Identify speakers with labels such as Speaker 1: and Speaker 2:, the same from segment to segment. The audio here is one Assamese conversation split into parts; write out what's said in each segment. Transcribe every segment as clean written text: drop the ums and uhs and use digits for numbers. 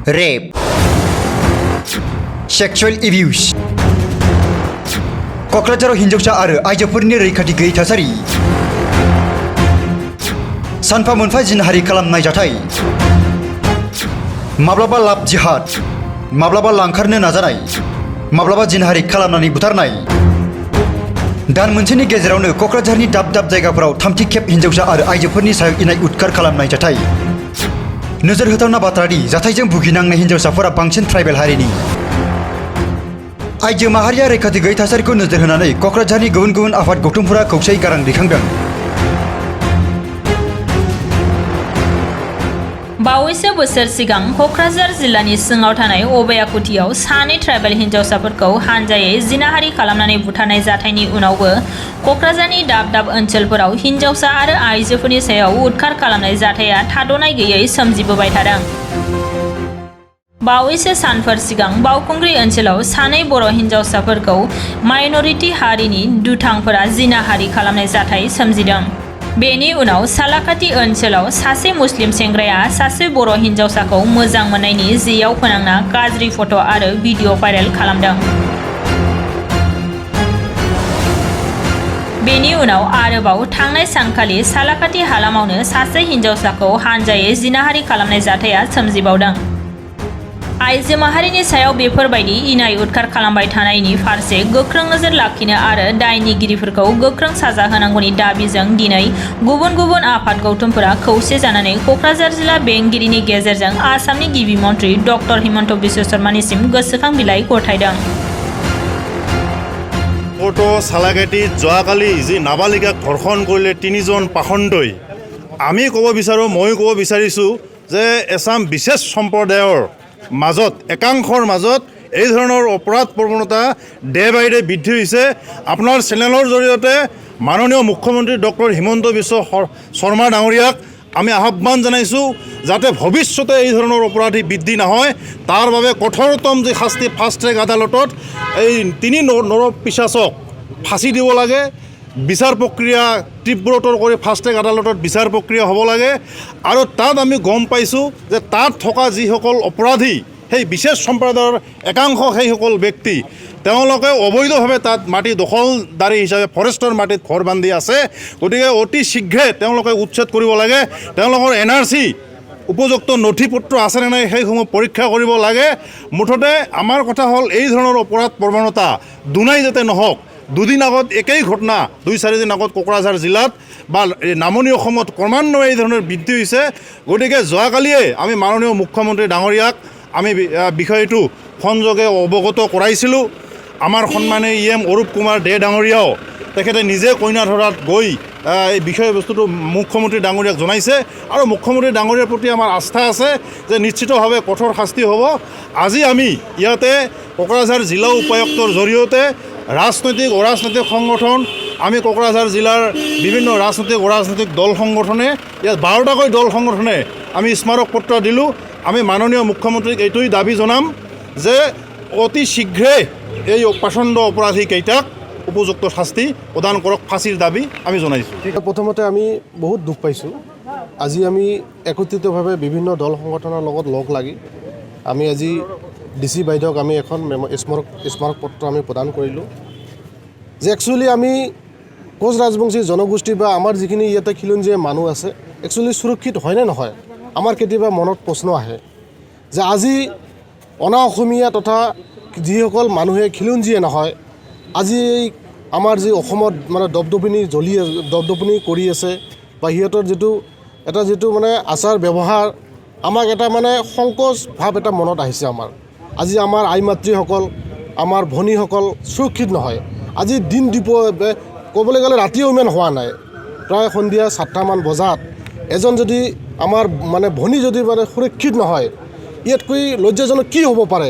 Speaker 1: रेप, सेक्सुअल एब्यूस, क'क्राझाराव हिंजावसा आरो आइजोफोरनि रैखाथि गैयै थासारि, सानफा मोनफा जिनाहारि खालामनाय जाथाय, माब्लाबा लाभ जिहाद, माब्लाबा लांखारनो नाजानाय, माब्लाबा जिनाहारि खालामनानै बुथारनाय। दान मोनसेनि गेजेरावनो क'क्राझारनि दाब दाब जायगाफोराव थामथि खेब हिंजावसा आरो आइजोफोरनि सायाव इनाय उदखार खालामनाय जाथाय। नोजोर होथावना बाथ्रादि जाथायजों भुगिनांनाय हिंजावसाफोरा बांसिन ट्राइबेल हारिनि। आइजो माहारिया रैखाथि गैयै थासारिखौ नोजोर होनानै क'क्राझारनि गुबुन गुबुन आफाद गौथुमफोरा खौसेयै गारां दैखांदों।
Speaker 2: बावैसो बोसोर सिगां क'क्राझार जिल्लानि सिङाव थानाय अबयाकुटियाव सानै ट्राइबेल हिन्जावसाफोरखौ हानजायै जिनाहारि खालामनानै बुथारनाय जाथायनि उनावबो क'क्राझारनि दाब दाब ओनसोलफोराव हिन्जावसा आरो आइजोफोरनि सायाव उदखार खालामनाय जाथाया थाद'नाय गैयै सोमजिबोबाय थादों। बावैसो सानफोर सिगां बावखुंग्रि ओनसोलाव सानै बर' हिन्जावसाफोरखौ माइनरिटि हारिनि दुथांफोरा जिनाहारि खालामनाय जाथाय सोमजिदों। बेनि उनाव सालाकाटि ओनसोलाव सासे मुस्लिम सेंग्राया सासे बर' हिन्जावसाखौ मोजां मोननायनि जेयाव फोनांना गाज्रि फट' आरो भिडिअ भाइरेल खालामदों। बेनि उनाव आरोबाव थांनाय सानखालि सालाकाटि हालामावनो सासे हिन्जावसाखौ हानजायै जिनाहारि खालामनाय जाथाया सोमजिबावदों। आइजो माहारिनि सायाव बेफोरबायदि इनाय उदखार खालामबाय थानायनि फारसे गोख्रों नोजोर लाखिनो आरो दायनिगिरिफोरखौ गोख्रों साजा होनांगौनि दाबिजों दिनै गुबुन गुबुन आफाद गौथुमफोरा खौसे जानानै क'क्राझार जिल्ला बेंगिरिनि गेजेरजों आसामनि गिबि मन्त्रि डक्टर हिमन्त बिश्व शर्मानिसिम गोसोखां बिलाइ गथायदों।
Speaker 3: सालाকাটি যোৱাকালি যি নাবালিকাক ধৰ্ষণ কৰিলে তিনিজন পাখণ্ডই, আমি ক'ব বিচাৰোঁ, মই ক'ব বিচাৰিছোঁ যে এছাম বিশেষ সম্প্ৰদায়ৰ মাজত একাংশৰ মাজত এই ধৰণৰ অপৰাধ প্ৰৱণতা ডে বাই ডে বৃদ্ধি হৈছে। আপোনাৰ চেনেলৰ জৰিয়তে মাননীয় মুখ্যমন্ত্ৰী ডক্টৰ হিমন্ত বিশ্ব শৰ্মা ডাঙৰীয়াক আমি আহ্বান জনাইছোঁ যাতে ভৱিষ্যতে এই ধৰণৰ অপৰাধী বৃদ্ধি নহয়, তাৰ বাবে কঠোৰতম যি শাস্তি ফাষ্ট ট্ৰেক আদালতত এই তিনি নৰপিশাচক ফাঁচি দিব লাগে। বিচাৰ প্ৰক্ৰিয়া তীব্ৰতৰ কৰি ফাষ্ট ট্ৰেক আদালতত বিচাৰ প্ৰক্ৰিয়া হ'ব লাগে। আৰু তাত আমি গম পাইছোঁ যে তাত থকা যিসকল অপৰাধী, সেই বিশেষ সম্প্ৰদায়ৰ একাংশ সেইসকল ব্যক্তি, তেওঁলোকে অবৈধভাৱে তাত মাটি দখলদাৰী হিচাপে ফৰেষ্টৰ মাটিত ঘৰ বান্ধি আছে। গতিকে অতি শীঘ্ৰে তেওঁলোকে উচ্ছেদ কৰিব লাগে। তেওঁলোকৰ NRC উপযুক্ত নথি পত্ৰ আছেনে নাই সেইসমূহ পৰীক্ষা কৰিব লাগে। মুঠতে আমাৰ কথা হ'ল এই ধৰণৰ অপৰাধ প্ৰৱণতা দুনাই যাতে নহওক। দুদিন আগত একেই ঘটনা 2-4 দিন আগত কোকৰাঝাৰ জিলাত বা নামনি অসমত ক্ৰমান্বয়ে এই ধৰণৰ বৃদ্ধি হৈছে। গতিকে যোৱাকালিয়ে আমি মাননীয় মুখ্যমন্ত্ৰী ডাঙৰীয়াক আমি বিষয়টো সংযোগে অৱগত কৰাইছিলোঁ। আমাৰ সন্মানীয় EM অৰূপ কুমাৰ দে ডাঙৰীয়াও তেখেতে নিজে কইনাধৰাত গৈ এই বিষয়বস্তুটো মুখ্যমন্ত্ৰী ডাঙৰীয়াক জনাইছে। আৰু মুখ্যমন্ত্ৰী ডাঙৰীয়াৰ প্ৰতি আমাৰ আস্থা আছে যে নিশ্চিতভাৱে কঠোৰ শাস্তি হ'ব। আজি আমি ইয়াতে কোকৰাঝাৰ জিলা উপায়ুক্তৰ জৰিয়তে ৰাজনৈতিক অৰাজনৈতিক সংগঠন, আমি কোকৰাঝাৰ জিলাৰ বিভিন্ন ৰাজনৈতিক অৰাজনৈতিক দল সংগঠনে, ইয়াত 12টাকৈ দল সংগঠনে আমি স্মাৰক পত্ৰ দিলোঁ। আমি মাননীয় মুখ্যমন্ত্ৰীক এইটোৱেই দাবী জনাম যে অতি শীঘ্ৰে এই পাচণ্ড অপৰাধীকেইটাক উপযুক্ত শাস্তি প্ৰদান কৰক, ফাঁচীৰ দাবী আমি জনাইছোঁ।
Speaker 4: প্ৰথমতে আমি বহুত দুখ পাইছোঁ। আজি আমি একত্ৰিতভাৱে বিভিন্ন দল সংগঠনৰ লগত লগ লাগি আমি আজি DC বাইদেউক আমি এখন স্মাৰক পত্ৰ আমি প্ৰদান কৰিলোঁ যে একচুৱেলি আমি কোচ ৰাজবংশী জনগোষ্ঠী বা আমাৰ যিখিনি ইয়াতে খিলঞ্জীয়া মানুহ আছে একচুৱেলি সুৰক্ষিত হয়নে নহয়। আমাৰ কেতিয়াবা মনত প্ৰশ্ন আহে যে আজি অনা অসমীয়া তথা যিসকল মানুহে খিলঞ্জীয়া নহয়, আজি আমাৰ যি অসমত মানে দপদপনি কৰি আছে বা সিহঁতৰ যিটো মানে আচাৰ ব্যৱহাৰ, আমাক এটা মানে সংকোচ ভাৱ এটা মনত আহিছে আমাৰ। আজি আমাৰ আই মাতৃসকল, আমাৰ ভনীসকল সুৰক্ষিত নহয়। আজি দিন ক'বলৈ গ'লে ৰাতিও ইমান হোৱা নাই, প্ৰায় সন্ধিয়া 7টামান বজাত এজন যদি আমাৰ মানে ভনী যদি মানে সুৰক্ষিত নহয়, ইয়াতকৈ লজ্জাজনক কি হ'ব পাৰে।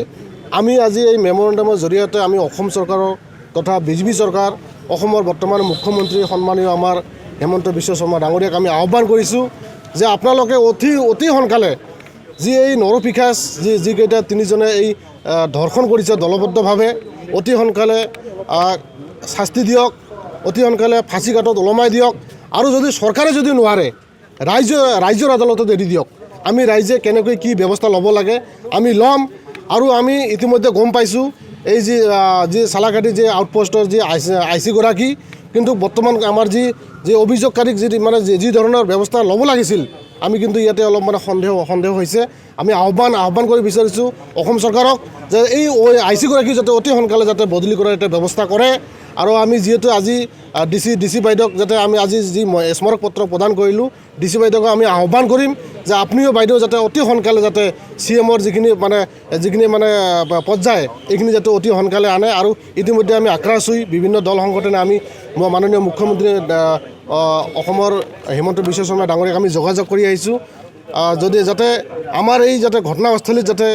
Speaker 4: আমি আজি এই মেমৰেণ্ডামৰ জৰিয়তে আমি অসম চৰকাৰৰ তথা BJP চৰকাৰ, অসমৰ বৰ্তমান মুখ্যমন্ত্ৰী সন্মানীয় আমাৰ হিমন্ত বিশ্ব শৰ্মা ডাঙৰীয়াক আমি আহ্বান কৰিছোঁ যে আপোনালোকে অতি সোনকালে যি এই নৰপিশাচ যিকেইটা তিনিজনে এই ধৰ্ষণ কৰিছে দলবদ্ধভাৱে, অতি সোনকালে শাস্তি দিয়ক, অতি সোনকালে ফাঁচী কাটত ওলমাই দিয়ক। আৰু যদি চৰকাৰে যদি নোৱাৰে ৰাইজৰ আদালতত এৰি দিয়ক। আমি ৰাইজে কেনেকৈ কি ব্যৱস্থা ল'ব লাগে আমি ল'ম। আৰু আমি ইতিমধ্যে গম পাইছোঁ এই যি চালাঘাটী যি আউটপোষ্টৰ যি আই চি গৰাকী কিন্তু বৰ্তমান আমাৰ যি অভিযোগকাৰীক যি ধৰণৰ ব্যৱস্থা ল'ব লাগিছিল আমি কিন্তু ইয়াতে অলপ সন্দেহ হৈছে। আমি আহ্বান কৰি বিচাৰিছোঁ অসম চৰকাৰক যে এই আই চি গৰাকী যাতে অতি সোনকালে যাতে বদলি কৰাৰ এটা ব্যৱস্থা কৰে। আৰু আমি যিহেতু আজি ডি চি বাইদেউক যাতে আমি আজি যি স্মাৰক পত্ৰ প্ৰদান কৰিলোঁ ডি চি বাইদেউক আমি আহ্বান কৰিম যে আপুনিও বাইদেউ যাতে অতি সোনকালে যাতে CMৰ যিখিনি পৰ্যায় এইখিনি যাতে অতি সোনকালে আনে। আৰু ইতিমধ্যে আমি আক্ৰাছ হৈ বিভিন্ন দল সংগঠনে আমি মাননীয় মুখ্যমন্ত্ৰী অসমৰ হিমন্ত বিশ্ব শৰ্মা ডাঙৰীয়াক আমি যোগাযোগ কৰি আহিছোঁ যাতে আমাৰ এই ঘটনাস্থলীত যাতে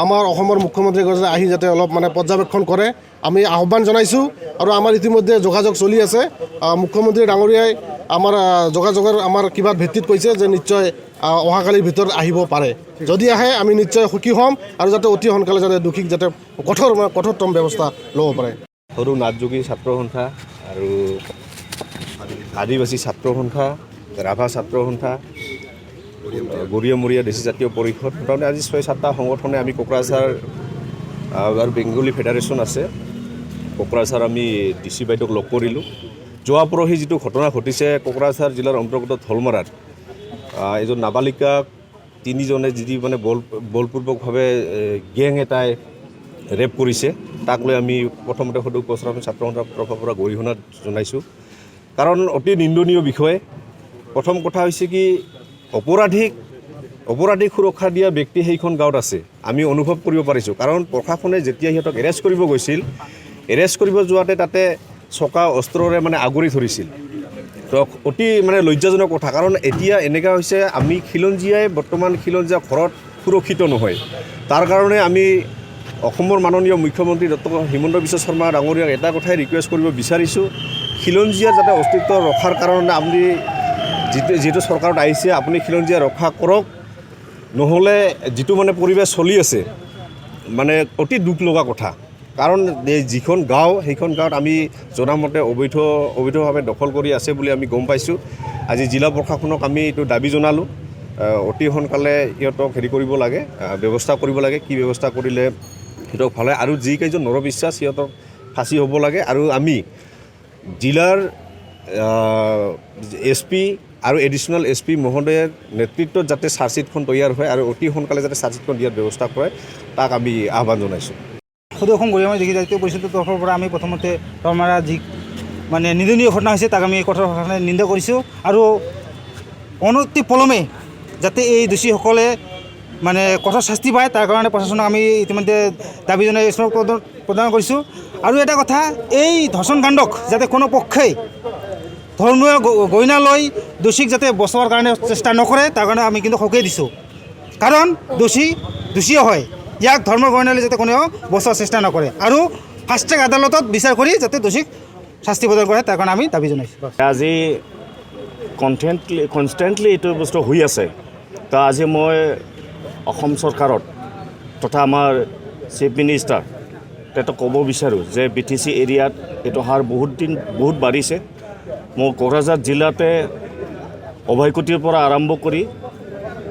Speaker 4: আমাৰ অসমৰ মুখ্যমন্ত্ৰীগৰাকীয়ে আহি যাতে অলপ পৰ্যবেক্ষণ কৰে আমি আহ্বান জনাইছোঁ। আৰু আমাৰ ইতিমধ্যে যোগাযোগ চলি আছে। মুখ্যমন্ত্ৰী ডাঙৰীয়াই আমাৰ যোগাযোগৰ আমাৰ কিবা ভিত্তিত কৈছে যে নিশ্চয় অহাকালিৰ ভিতৰত আহিব পাৰে। যদি আহে আমি নিশ্চয় সুখী হ'ম আৰু যাতে অতি সোনকালে যাতে দোষীক যাতে কঠোৰতম ব্যৱস্থা ল'ব পাৰে।
Speaker 5: সৰু নাথযোগী ছাত্ৰ সন্থা আৰু আদিবাসী ছাত্ৰ সন্থা, ৰাভা ছাত্ৰ সন্থা, গৰিয়ামৰীয়া দেশী জাতীয় পৰিষদ, মোটামুটি আজি 6-7টা সংগঠনে আমি কোকৰাঝাৰ আৰু বেংগলী ফেডাৰেশ্যন আছে কোকৰাঝাৰ আমি DC বাইদেউক লগ কৰিলোঁ। যোৱা পৰহি যিটো ঘটনা ঘটিছে কোকৰাঝাৰ জিলাৰ অন্তৰ্গত ধলমৰাত এজন নাবালিকাক 3জনে যি বলপূৰ্বকভাৱে গেং এটাই ৰেপ কৰিছে তাক লৈ আমি প্ৰথমতে সদৌ কোকৰাঝাৰ ছাত্ৰ সন্থাৰ তৰফৰ পৰা গৰিহণা জনাইছোঁ। কাৰণ অতি নিন্দনীয় বিষয়। প্ৰথম কথা হৈছে কি অপৰাধীক সুৰক্ষা দিয়া ব্যক্তি সেইখন গাঁৱত আছে আমি অনুভৱ কৰিব পাৰিছোঁ। কাৰণ প্ৰশাসনে যেতিয়া সিহঁতক এৰেষ্ট কৰিব গৈছিল এৰেষ্ট কৰিব যোৱাতে তাতে চকা অস্ত্ৰৰে আগুৰি ধৰিছিল। তো অতি লজ্জাজনক কথা। কাৰণ এতিয়া এনেকুৱা হৈছে আমি বৰ্তমান খিলঞ্জীয়া ঘৰত সুৰক্ষিত নহয়। তাৰ কাৰণে আমি অসমৰ মাননীয় মুখ্যমন্ত্ৰী ডক্টৰ হিমন্ত বিশ্ব শৰ্মা ডাঙৰীয়াক এটা কথাই ৰিকুৱেষ্ট কৰিব বিচাৰিছোঁ খিলঞ্জীয়াৰ যাতে অস্তিত্ব ৰখাৰ কাৰণে আপুনি যিটো চৰকাৰত আহিছে আপুনি খিলঞ্জীয়া ৰক্ষা কৰক। নহ'লে যিটো পৰিৱেশ চলি আছে অতি দুখ লগা কথা। কাৰণ যিখন গাঁও সেইখন গাঁৱত আমি জনামতে অবৈধভাৱে দখল কৰি আছে বুলি আমি গম পাইছোঁ। আজি জিলা প্ৰশাসনক আমি এইটো দাবী জনালোঁ অতি সোনকালে সিহঁতক কৰিব লাগে, ব্যৱস্থা কৰিব লাগে। কি ব্যৱস্থা কৰিলে সিহঁতক ভাল হয় আৰু যিকেইজন নৰবিশ্বাস সিহঁতক ফাঁচি হ'ব লাগে। আৰু আমি জিলাৰ SP আৰু এডিশ্যনেল SP মহোদয়ৰ নেতৃত্বত যাতে চাৰ্জশ্বিটখন তৈয়াৰ হয় আৰু অতি সোনকালে যাতে চাৰ্জশ্বিটখন দিয়াৰ ব্যৱস্থা কৰে তাক আমি আহ্বান জনাইছোঁ।
Speaker 6: সদৌ অসম গৰিয়ামৰী দেশী জাতীয় পৰিষদৰ তৰফৰ পৰা আমি প্ৰথমতে ধলমাৰা যি নিন্দনীয় ঘটনা হৈছে তাক আমি কঠোৰ ভাষাৰে নিন্দা কৰিছোঁ। আৰু অনতি পলমে যাতে এই দোষীসকলে কঠোৰ শাস্তি পায় তাৰ কাৰণে প্ৰশাসনক আমি ইতিমধ্যে দাবী জনাই স্মাৰক প্ৰদান কৰিছোঁ। আৰু এটা কথা এই ধৰ্ষণ কাণ্ডক যাতে কোনো পক্ষেই ধৰ্মীয় গইনা লৈ দোষীক যাতে বচোৱাৰ কাৰণে চেষ্টা নকৰে তাৰ কাৰণে আমি কিন্তু সকীয়াই দিছোঁ। কাৰণ দোষীও হয় ইয়াক ধৰ্মৰ গইনা লৈ যাতে কোনেও বচোৱাৰ চেষ্টা নকৰে আৰু ফাষ্ট ট্ৰেক আদালতত বিচাৰ কৰি যাতে দোষীক শাস্তি প্ৰদান কৰে তাৰ কাৰণে আমি দাবী জনাইছোঁ।
Speaker 7: আজি কনষ্টেণ্টলি এইটো বস্তু হৈ আছে। তো আজি মই অসম চৰকাৰত তথা আমাৰ চিফ মিনিষ্টাৰ তেখেতক ক'ব বিচাৰোঁ যে BTC এৰিয়াত এইটো হাৰ বহুত বাঢ়িছে। মোৰ কোকৰাঝাৰ জিলাতে অভয়কুটিৰ পৰা আৰম্ভ কৰি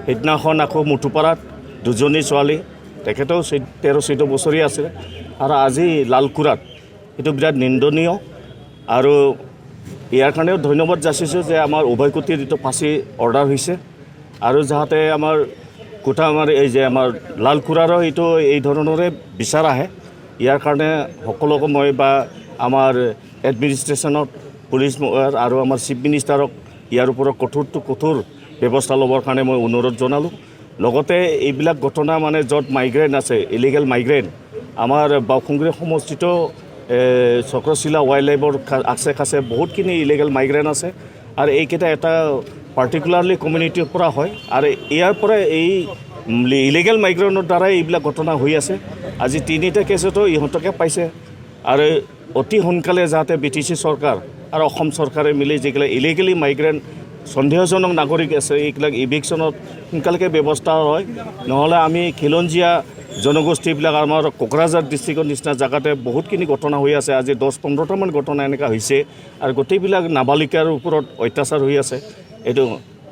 Speaker 7: সেইদিনাখন আকৌ মুঠুপাৰাত 2জনী ছোৱালী তেখেতেও 13-14 বছৰীয়া আছে। আৰু আজি লালকুৰাত এইটো বিৰাট নিন্দনীয়। আৰু ইয়াৰ কাৰণেও ধন্যবাদ যাচিছোঁ যে আমাৰ অভয়কুটিৰ যিটো ফাঁচী অৰ্ডাৰ হৈছে আৰু যাতে আমাৰ এই যে আমাৰ লালকুৰাৰো এই ধৰণৰে বিচাৰ আহে ইয়াৰ কাৰণে সকলোকে মই বা আমাৰ এডমিনিষ্ট্ৰেশ্যনত পুলিচ আৰু আমাৰ চিফ মিনিষ্টাৰক ইয়াৰ ওপৰত কঠোৰ ব্যৱস্থা ল'বৰ কাৰণে মই অনুৰোধ জনালোঁ। লগতে এইবিলাক ঘটনা য'ত মাইগ্ৰেণ্ট আছে ইলিগেল মাইগ্ৰেণ্ট আমাৰ বাওখুংগুৰি সমষ্টিত চক্ৰশিলা ৱাইল্ড লাইফৰ আশে বহুতখিনি ইলিগেল মাইগ্ৰেণ্ট আছে। আৰু এইকেইটা এটা পাৰ্টিকুলাৰলি কমিউনিটিৰ পৰা হয় আৰু ইয়াৰ পৰা এই ইলিগেল মাইগ্ৰেণ্টৰ দ্বাৰাই এইবিলাক ঘটনা হৈ আছে। আজি 3টা কেছতো ইহঁতকে পাইছে। আৰু অতি সোনকালে যাতে BTC চৰকাৰ আৰু অসম চৰকাৰে মিলি যিবিলাক ইলিগেলি মাইগ্ৰেণ্ট সন্দেহজনক নাগৰিক আছে এইবিলাক ইভিকশ্যনত সোনকালে ব্যৱস্থা হয়। নহ'লে আমি খিলঞ্জীয়া জনগোষ্ঠীবিলাক আমাৰ কোকৰাঝাৰ ডিষ্ট্ৰিক্টৰ নিচিনা জেগাতে বহুতখিনি ঘটনা হৈ আছে। আজি 10-15টামান ঘটনা এনেকুৱা হৈছে আৰু গোটেইবিলাক নাবালিকাৰ ওপৰত অত্যাচাৰ হৈ আছে। এইটো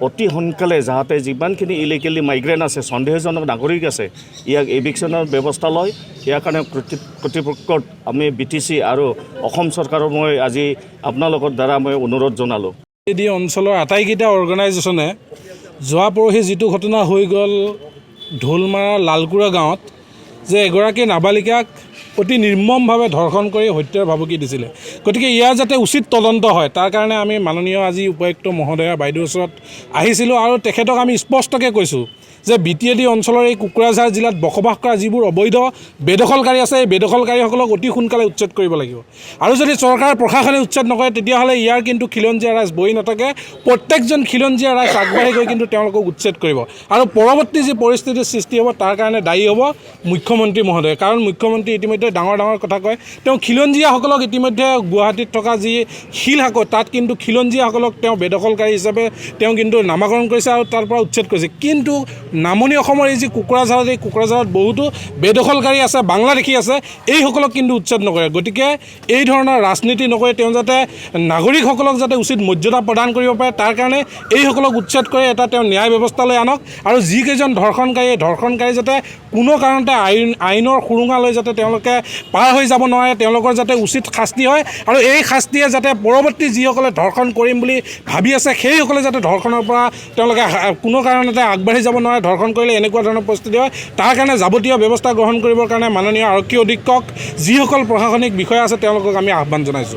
Speaker 7: অতি সোনকালে যাতে যিমানখিনি ইলিগেলি মাইগ্ৰেণ্ট আছে সন্দেহজনক নাগৰিক আছে ইয়াক এভিকশ্যনৰ ব্যৱস্থা লয়। ইয়াৰ কাৰণে কৰ্তৃপক্ষত আমি BTC আৰু অসম চৰকাৰৰ মই আজি আপোনালোকৰ দ্বাৰা মই অনুৰোধ জনালোঁ।
Speaker 8: এই অঞ্চলৰ আটাইকেইটা অৰ্গেনাইজেশ্যনে যোৱা পৰহি যিটো ঘটনা হৈ গ'ল ঢোলমাৰা লালকুৰা গাঁৱত, যে এগৰাকী নাবালিকাক অতি নিৰ্মমভাৱে ধৰ্ষণ কৰি হত্যাৰ ভাবুকি দিছিলে। গতিকে ইয়াৰ যাতে উচিত তদন্ত হয় তাৰ কাৰণে আমি মাননীয় আজি উপায়ুক্ত মহোদয়া বাইদেউৰ ওচৰত আহিছিলোঁ আৰু তেখেতক আমি স্পষ্টকৈ কৈছোঁ যে BTAD অঞ্চলৰ এই কোকৰাঝাৰ জিলাত বসবাস কৰা যিবোৰ অবৈধ বেদখলকাৰী আছে এই বেদখলকাৰীসকলক অতি সোনকালে উচ্ছেদ কৰিব লাগিব। আৰু যদি চৰকাৰ প্ৰশাসনে উচ্ছেদ নকৰে তেতিয়াহ'লে ইয়াৰ কিন্তু খিলঞ্জীয়া ৰাইজ বহি নাথাকে, প্ৰত্যেকজন খিলঞ্জীয়া ৰাইজ আগবাঢ়ি গৈ কিন্তু তেওঁলোকক উচ্ছেদ কৰিব। আৰু পৰৱৰ্তী যি পৰিস্থিতিৰ সৃষ্টি হ'ব তাৰ কাৰণে দায়ী হ'ব মুখ্যমন্ত্ৰী মহোদয়, কাৰণ মুখ্যমন্ত্ৰী ইতিমধ্যে ডাঙৰ ডাঙৰ কথা কয়। তেওঁ খিলঞ্জীয়াসকলক ইতিমধ্যে গুৱাহাটীত থকা যি শিলহাকত তাত কিন্তু খিলঞ্জীয়াসকলক তেওঁ বেদখলকাৰী হিচাপে তেওঁ কিন্তু নামাকৰণ কৰিছে আৰু তাৰ পৰা উচ্ছেদ কৰিছে। কিন্তু নামনি অসমৰ এই যি কোকৰাঝাৰত এই কোকৰাঝাৰত বহুতো বেদখলকাৰী আছে, বাংলাদেশী আছে, এইসকলক কিন্তু উচ্ছেদ নকৰে। গতিকে এই ধৰণৰ ৰাজনীতি নকৰি তেওঁ যাতে নাগৰিকসকলক যাতে উচিত মৰ্যাদা প্ৰদান কৰিব পাৰে তাৰ কাৰণে এইসকলক উচ্ছেদ কৰি এটা তেওঁ ন্যায় ব্যৱস্থালৈ আনক। আৰু যিকেইজন ধৰ্ষণকাৰী যাতে কোনো কাৰণতে আইনৰ সুৰুঙা লৈ যাতে তেওঁলোকে পাৰ হৈ যাব নোৱাৰে, তেওঁলোকৰ যাতে উচিত শাস্তি হয়। আৰু এই শাস্তিয়ে যাতে পৰৱৰ্তী যিসকলে ধৰ্ষণ কৰিম বুলি ভাবি আছে সেইসকলে যাতে ধৰ্ষণৰ পৰা তেওঁলোকে কোনো কাৰণতে আগবাঢ়ি যাব নোৱাৰে। ধৰ্ষণ কৰিলে এনেকুৱা ধৰণৰ পৰিস্থিতি হয়, তাৰ কাৰণে যাৱতীয় ব্যৱস্থা গ্ৰহণ কৰিবৰ কাৰণে মাননীয় আৰক্ষী অধীক্ষক যিসকল প্ৰশাসনিক বিষয়া আছে তেওঁলোকক আমি আহ্বান জনাইছোঁ।